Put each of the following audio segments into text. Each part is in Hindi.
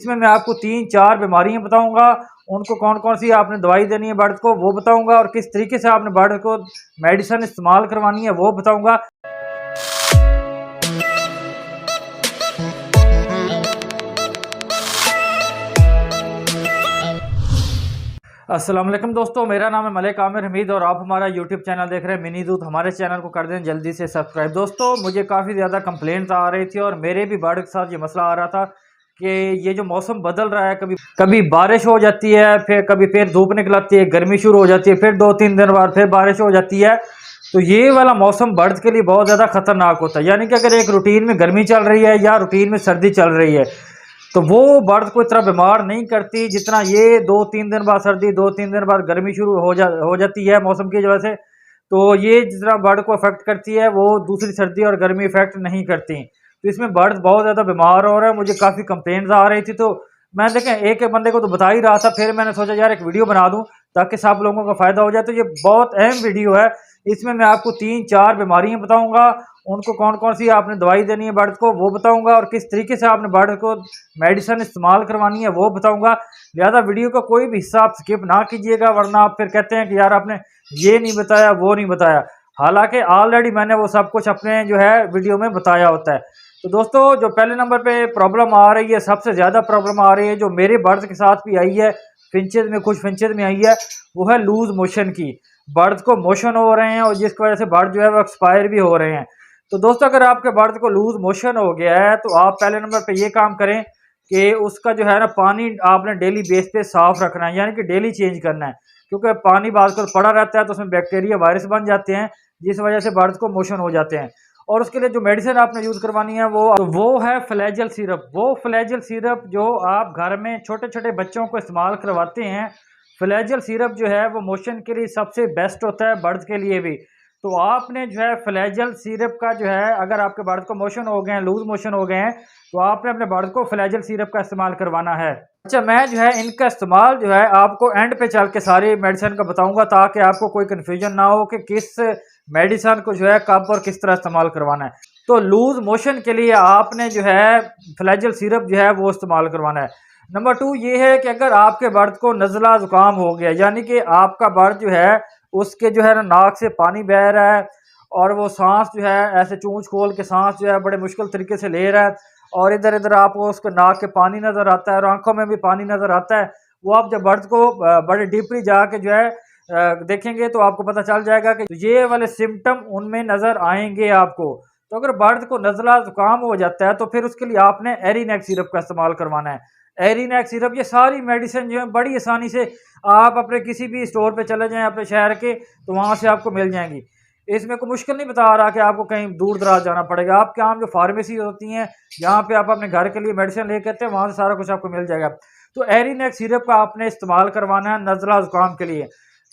इसमें मैं आपको 3-4 बीमारियां बताऊंगा, उनको कौन कौन सी आपने दवाई देनी है बर्ड को वो बताऊंगा, और किस तरीके से आपने बर्ड को मेडिसिन इस्तेमाल करवानी है वो बताऊंगा। अस्सलाम वालेकुम दोस्तों, मेरा नाम है मलिक आमिर हमीद और आप हमारा यूट्यूब चैनल देख रहे हैं मिनी दूध। हमारे चैनल को कर दें जल्दी से सब्सक्राइब। दोस्तों, मुझे काफ़ी ज़्यादा कंप्लेंट्स आ रही थी और मेरे भी बर्ड के साथ ये मसला आ रहा था कि ये जो मौसम बदल रहा है, कभी कभी बारिश हो जाती है, फिर धूप निकल आती है, गर्मी शुरू हो जाती है, फिर 2-3 दिन बाद फिर बारिश हो जाती है। तो ये वाला मौसम बर्ड के लिए बहुत ज़्यादा खतरनाक होता है। यानी कि अगर एक रूटीन में गर्मी चल रही है या रूटीन में सर्दी चल रही है तो वो बर्ड को इतना बीमार नहीं करती जितना ये 2-3 दिन बाद सर्दी, 2-3 दिन बाद गर्मी शुरू हो जाती है मौसम की वजह से। तो ये जितना बर्ड को अफेक्ट करती है वो दूसरी सर्दी और गर्मी इफेक्ट नहीं करती। तो इसमें बर्ड बहुत ज़्यादा बीमार हो रहा है। मुझे काफ़ी कंप्लेंट्स आ रही थी, तो मैं देखें एक एक बंदे को तो बता ही रहा था, फिर मैंने सोचा यार एक वीडियो बना दूं ताकि सब लोगों का फ़ायदा हो जाए। तो ये बहुत अहम वीडियो है। इसमें मैं आपको 3-4 बीमारियां बताऊंगा, उनको कौन कौन सी आपने दवाई देनी है बर्ड को वो बताऊंगा, और किस तरीके से आपने बर्ड को मेडिसिन इस्तेमाल करवानी है वो बताऊंगा। लिहाजा वीडियो का कोई भी हिस्सा आप स्किप ना कीजिएगा, वरना आप फिर कहते हैं कि यार आपने ये नहीं बताया वो नहीं बताया। हालांकि ऑलरेडी मैंने वो सब कुछ अपने जो है वीडियो में बताया होता है। तो दोस्तों, जो पहले नंबर पे प्रॉब्लम आ रही है, सबसे ज़्यादा प्रॉब्लम आ रही है, जो मेरे बर्ड्स के साथ भी आई है, फिंचेज में, कुछ फिंचेज में आई है, वो है लूज मोशन की। बर्ड्स को मोशन हो रहे हैं और जिसकी वजह से बर्ड जो है वो एक्सपायर भी हो रहे हैं। तो दोस्तों, अगर आपके बर्ड को लूज मोशन हो गया है तो आप पहले नंबर पे ये काम करें कि उसका जो है ना पानी आपने डेली बेस पे साफ रखना है, यानी कि डेली चेंज करना है। क्योंकि पानी आजकल पड़ा रहता है तो उसमें बैक्टीरिया वायरस बन जाते हैं, जिस वजह से बर्ड्स को मोशन हो जाते हैं। और उसके लिए जो मेडिसिन आपने यूज़ करवानी है वो है फ्लैजेल सिरप। वो फ्लैजेल सिरप जो आप घर में छोटे छोटे बच्चों को इस्तेमाल करवाते हैं, फ्लैजेल सिरप जो है वो मोशन के लिए सबसे बेस्ट होता है, बर्ड्स के लिए भी। तो आपने जो है फ्लैजेल सिरप का जो है, अगर आपके बर्ड को मोशन हो गए हैं, लूज मोशन हो गए हैं, तो आपने अपने बर्ड को फ्लैजेल सिरप का इस्तेमाल करवाना है। अच्छा, मैं जो है इनका इस्तेमाल जो है आपको एंड पे चल के सारी मेडिसिन का बताऊंगा, ताकि आपको कोई कन्फ्यूजन ना हो कि किस मेडिसिन को जो है कब और किस तरह इस्तेमाल करवाना है। तो लूज मोशन के लिए आपने जो है फ्लैजेल सिरप जो है वो इस्तेमाल करवाना है। नंबर 2 ये है कि अगर आपके बर्ड को नज़ला ज़ुकाम हो गया, यानी कि आपका बर्ड जो है उसके जो है ना नाक से पानी बह रहा है और वो सांस जो है ऐसे चूंच खोल के सांस जो है बड़े मुश्किल तरीके से ले रहा है, और इधर इधर आपको उसके नाक के पानी नज़र आता है और आंखों में भी पानी नज़र आता है, वो आप जब बर्ड को बड़े डीपली जाके जो है देखेंगे तो आपको पता चल जाएगा कि ये वाले सिम्टम उनमें नज़र आएंगे आपको। तो अगर बर्ड को नज़ला ज़ुकाम हो जाता है तो फिर उसके लिए आपने एरीनेक सिरप का इस्तेमाल करवाना है। एरीनेक सिरप, ये सारी मेडिसिन जो है बड़ी आसानी से आप अपने किसी भी स्टोर पे चले जाएं अपने शहर के, तो वहाँ से आपको मिल जाएंगी। इसमें कोई मुश्किल नहीं बता रहा कि आपको कहीं दूर दराज जाना पड़ेगा। आपके यहाँ जो फार्मेसी होती हैं जहाँ पे आप अपने घर के लिए मेडिसिन लेके आते हैं, वहाँ से सारा कुछ आपको मिल जाएगा। तो एरीनेक सिरप का आपने इस्तेमाल करवाना है नज़ला ज़ुकाम के लिए।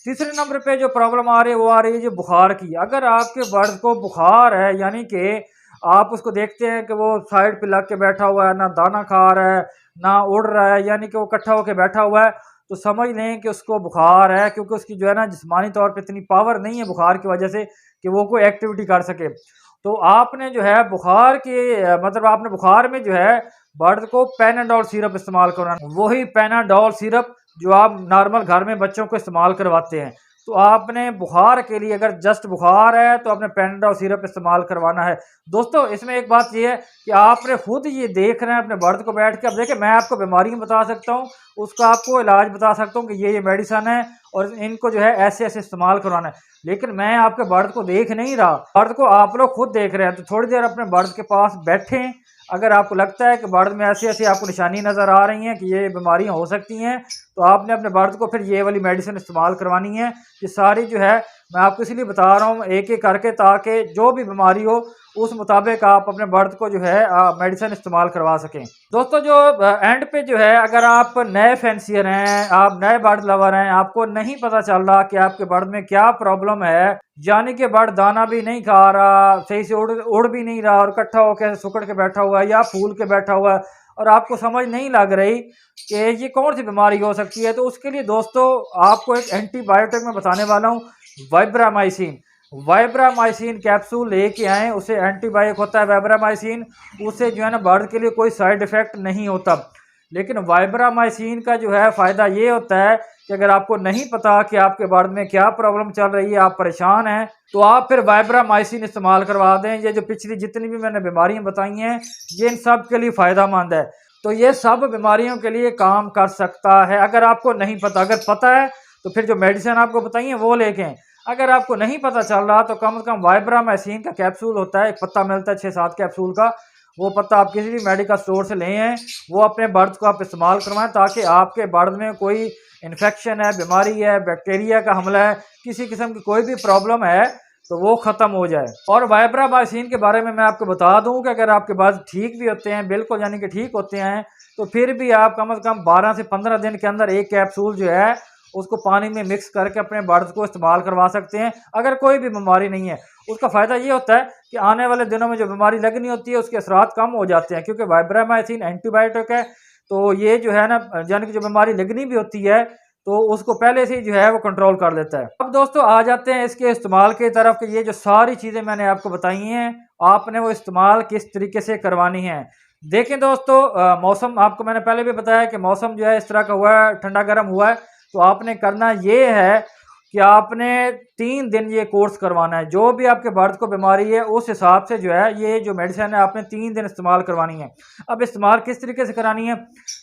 तीसरे नंबर पे जो प्रॉब्लम आ रही है वो आ रही है जो बुखार की। अगर आपके बर्ड को बुखार है, यानी कि आप उसको देखते हैं कि वो साइड पे लग के बैठा हुआ है, ना दाना खा रहा है ना उड़ रहा है, यानी कि वो इकट्ठा होकर बैठा हुआ है, तो समझ लें कि उसको बुखार है। क्योंकि उसकी जो है ना जिस्मानी तौर पे इतनी पावर नहीं है बुखार की वजह से कि वो कोई एक्टिविटी कर सके। तो आपने जो है बुखार के मतलब आपने बुखार में जो है बर्ड को पैनाडोल सिरप इस्तेमाल करवाना, वही पैनाडोल सिरप जो आप नॉर्मल घर में बच्चों को इस्तेमाल करवाते हैं। तो आपने बुखार के लिए, अगर जस्ट बुखार है, तो आपने पैनाडोल सिरप इस्तेमाल करवाना है। दोस्तों, इसमें एक बात ये है कि आपने खुद ये देख रहे हैं अपने बर्ड को बैठ के। अब देखिए, मैं आपको बीमारियां बता सकता हूँ, उसका आपको इलाज बता सकता हूँ कि ये मेडिसन है और इनको जो है ऐसे ऐसे इस्तेमाल करवाना है, लेकिन मैं आपके बर्ड को देख नहीं रहा। बर्ड को आप लोग खुद देख रहे हैं। तो थोड़ी देर अपने बर्ड के पास बैठें। अगर आपको लगता है कि बर्ड में ऐसी ऐसी आपको निशानी नज़र आ रही हैं कि ये बीमारियां हो सकती हैं, तो आपने अपने बर्ड को फिर ये वाली मेडिसिन इस्तेमाल करवानी है। ये सारी जो है मैं आपको इसलिए बता रहा हूँ एक एक करके, ताकि जो भी बीमारी हो उस मुताबिक आप अपने बर्ड को जो है मेडिसिन इस्तेमाल करवा सकें। दोस्तों, जो एंड पे जो है, अगर आप नए फैंसियर हैं, आप नए बर्ड लवर हैं, आपको नहीं पता चल रहा कि आपके बर्ड में क्या प्रॉब्लम है, यानी कि बर्ड दाना भी नहीं खा रहा, सही से उड़ भी नहीं रहा और इकट्ठा होकर सुकड़ के बैठा हुआ है या फूल के बैठा हुआ है, और आपको समझ नहीं लग रही कि ये कौन सी बीमारी हो सकती है, तो उसके लिए दोस्तों आपको एक एंटीबायोटिक मैं बताने वाला हूँ, वाइब्रामाइसिन। वाइब्रामाइसिन कैप्सूल लेके आएँ, उसे एंटीबायोटिक होता है वाइब्रामाइसिन। उससे जो है ना बर्ड के लिए कोई साइड इफ़ेक्ट नहीं होता। लेकिन वाइब्रामाइसिन का जो है फ़ायदा ये होता है कि अगर आपको नहीं पता कि आपके बर्ड में क्या प्रॉब्लम चल रही है, आप परेशान हैं, तो आप फिर वाइब्रामाइसिन इस्तेमाल करवा दें। ये जो पिछली जितनी भी मैंने बीमारियां बताई हैं, ये इन सब के लिए फ़ायदेमंद है। तो ये सब बीमारियों के लिए काम कर सकता है। अगर आपको नहीं पता, अगर पता है तो फिर जो मेडिसिन आपको बताई है वो लेके। अगर आपको नहीं पता चल रहा तो कम से कम वाइब्रामाइसिन का कैप्सूल होता है, एक पत्ता मिलता है 6-7 कैप्सूल का, वो पत्ता आप किसी भी मेडिकल स्टोर से लें हैं, वो अपने बर्ड को आप इस्तेमाल करवाएं ताकि आपके बर्ड में कोई इन्फेक्शन है, बीमारी है, बैक्टीरिया का हमला है, किसी किस्म की कोई भी प्रॉब्लम है तो वो ख़त्म हो जाए। और वाइब्रामाइसिन के बारे में मैं आपको बता दूं कि अगर आपके बर्ड ठीक भी होते हैं, बिल्कुल यानी कि ठीक होते हैं, तो फिर भी आप कम से कम 12 से 15 दिन के अंदर एक कैप्सूल जो है उसको पानी में मिक्स करके अपने बर्ड्स को इस्तेमाल करवा सकते हैं अगर कोई भी बीमारी नहीं है। उसका फ़ायदा ये होता है कि आने वाले दिनों में जो बीमारी लगनी होती है उसके असरात कम हो जाते हैं, क्योंकि वाइब्रामाइसिन एंटीबायोटिक है। तो ये जो है ना, यानी कि जो बीमारी लगनी भी होती है तो उसको पहले से ही जो है वो कंट्रोल कर लेता है। अब दोस्तों आ जाते हैं इसके इस्तेमाल की तरफ कि ये जो सारी चीज़ें मैंने आपको बताई हैं, आपने वो इस्तेमाल किस तरीके से करवानी है। देखें दोस्तों, मौसम आपको मैंने पहले भी बताया कि मौसम जो है इस तरह का हुआ है, ठंडा गर्म हुआ है, तो आपने करना ये है कि आपने 3 दिन ये कोर्स करवाना है। जो भी आपके बर्ड को बीमारी है उस हिसाब से जो है ये जो मेडिसिन है आपने 3 दिन इस्तेमाल करवानी है। अब इस्तेमाल किस तरीके से करानी है,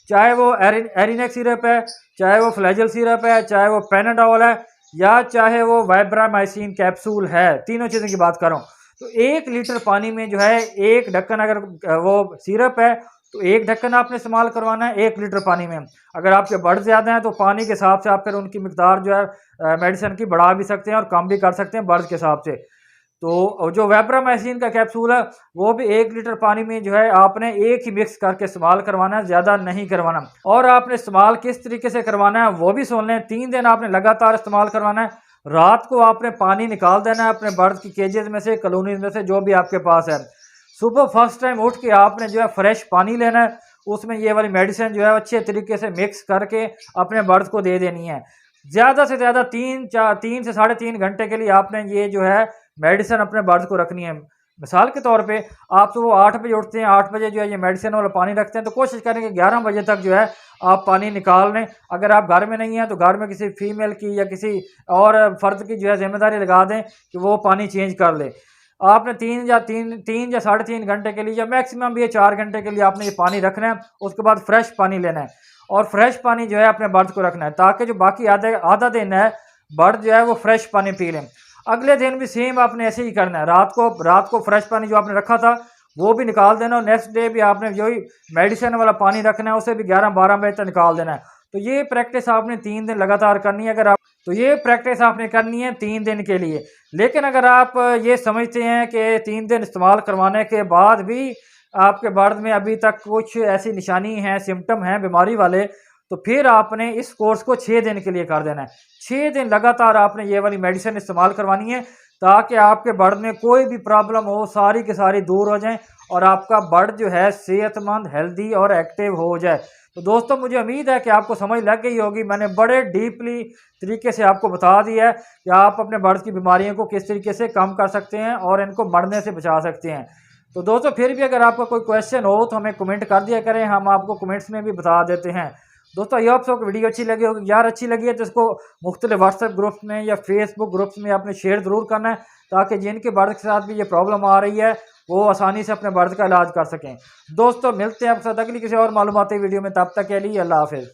चाहे वो एरिनेक्स सिरप है, चाहे वो फ्लैजल सिरप है, चाहे वो पेनाडोल है, या चाहे वो वाइब्रामाइसिन कैप्सूल है, तीनों चीज़ों की बात करूँ तो 1 लीटर पानी में जो है 1 ढक्कन, अगर वो सिरप है तो 1 ढक्कन आपने इस्तेमाल करवाना है 1 लीटर पानी में। अगर आपके बर्ड ज़्यादा हैं तो पानी के हिसाब से आप फिर उनकी मिकदार जो है मेडिसिन की बढ़ा भी सकते हैं और कम भी कर सकते हैं बर्ड के हिसाब से। तो जो वाइब्रामाइसिन का कैप्सूल है वो भी 1 लीटर पानी में जो है आपने एक ही मिक्स करके इस्तेमाल करवाना है, ज़्यादा नहीं करवाना। और आपने इस्तेमाल किस तरीके से करवाना है वो भी सुन लें। 3 दिन आपने लगातार इस्तेमाल करवाना है। रात को आपने पानी निकाल देना है अपने बर्ड की केजेस में से, कॉलोनीज में से, जो भी आपके पास है। सुबह फर्स्ट टाइम उठ के आपने जो है फ्रेश पानी लेना है, उसमें ये वाली मेडिसिन जो है अच्छे तरीके से मिक्स करके अपने बर्ड्स को दे देनी है। ज़्यादा से ज़्यादा 3 से 3.5 घंटे के लिए आपने ये जो है मेडिसिन अपने बर्ड्स को रखनी है। मिसाल के तौर पे आप सुबह 8 बजे उठते हैं, 8 बजे जो है ये मेडिसिन वाला पानी रखते हैं, तो कोशिश करें कि 11 बजे तक जो है आप पानी निकाल लें। अगर आप घर में नहीं हैं तो घर में किसी फीमेल की या किसी और फर्द की जो है जिम्मेदारी लगा दें कि वो पानी चेंज कर ले। आपने 3 या 3.5 घंटे के लिए या मैक्सिमम भी 4 घंटे के लिए आपने ये पानी रखना है। उसके बाद फ्रेश पानी लेना है और फ्रेश पानी जो है अपने बर्ड को रखना है ताकि जो बाकी आधा दिन है बर्ड जो है वो फ्रेश पानी पी लें। अगले दिन भी सेम आपने ऐसे ही करना है। रात को फ्रेश पानी जो आपने रखा था वो भी निकाल देना, और नेक्स्ट डे भी आपने जो ही मेडिसिन वाला पानी रखना है उसे भी 11-12 बजे तक निकाल देना है। तो ये प्रैक्टिस आपने 3 दिन लगातार करनी है। अगर आप तो ये प्रैक्टिस आपने करनी है 3 दिन के लिए। लेकिन अगर आप ये समझते हैं कि 3 दिन इस्तेमाल करवाने के बाद भी आपके बर्ड में अभी तक कुछ ऐसी निशानी है, सिम्टम हैं बीमारी वाले, तो फिर आपने इस कोर्स को 6 दिन के लिए कर देना है। 6 दिन लगातार आपने ये वाली मेडिसिन इस्तेमाल करवानी है ताकि आपके बर्ड में कोई भी प्रॉब्लम हो सारी की सारी दूर हो जाए और आपका बर्ड जो है सेहतमंद, हेल्दी और एक्टिव हो जाए। तो दोस्तों मुझे उम्मीद है कि आपको समझ लग गई होगी। मैंने बड़े डीपली तरीके से आपको बता दिया है कि आप अपने बर्ड की बीमारियों को किस तरीके से कम कर सकते हैं और इनको मरने से बचा सकते हैं। तो दोस्तों फिर भी अगर आपका कोई क्वेश्चन हो तो हमें कमेंट कर दिया करें, हम आपको कमेंट्स में भी बता देते हैं। दोस्तों ये आप सबको वीडियो अच्छी लगी होगी। यार अच्छी लगी है तो इसको मुख्तलिफ व्हाट्सएप ग्रुप्स में या फेसबुक ग्रुप्स में आपने शेयर ज़रूर करना है ताकि जिनके बर्ड के साथ भी ये प्रॉब्लम आ रही है वो आसानी से अपने बर्ड का इलाज कर सकें। दोस्तों मिलते हैं आपके साथ अगली किसी और मालूमाती वीडियो में, तब तक के लिए अल्लाह हाफिज़।